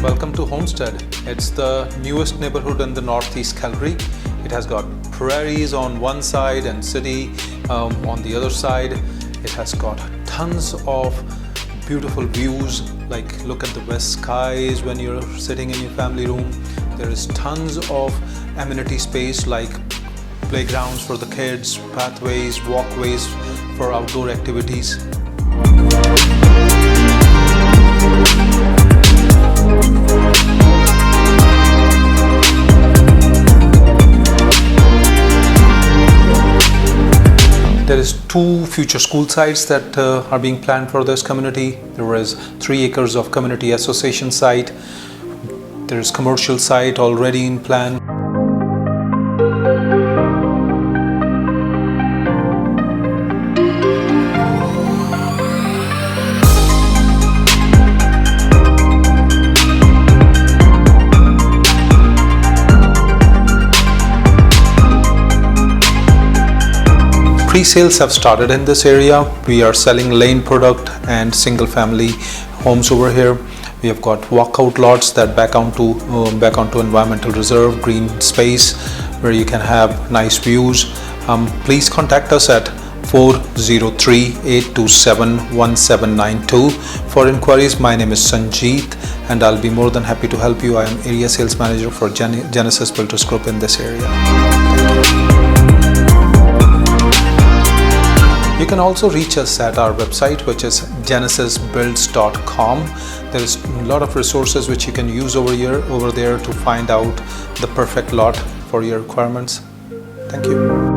Welcome to Homestead. It's the newest neighborhood in the northeast Calgary. It has got prairies on one side and city on the other side. It has got tons of beautiful views, like look at the west skies when you're sitting in your family room. There is tons of amenity space like playgrounds for the kids, pathways, walkways for outdoor activities. There is 2 future school sites that are being planned for this community. There is 3 acres of community association site. There is commercial site already in plan. Pre-sales have started in this area. We are selling lane product and single family homes over here. We have got walkout lots that back onto environmental reserve, green space where you can have nice views. Please contact us at 403-827-1792 for inquiries. My name is Sanjeet and I'll be more than happy to help you. I am area sales manager for Genesis Builders Group in this area. You can also reach us at our website, which is genesisbuilds.com. There is a lot of resources which you can use over there to find out the perfect lot for your requirements. Thank you.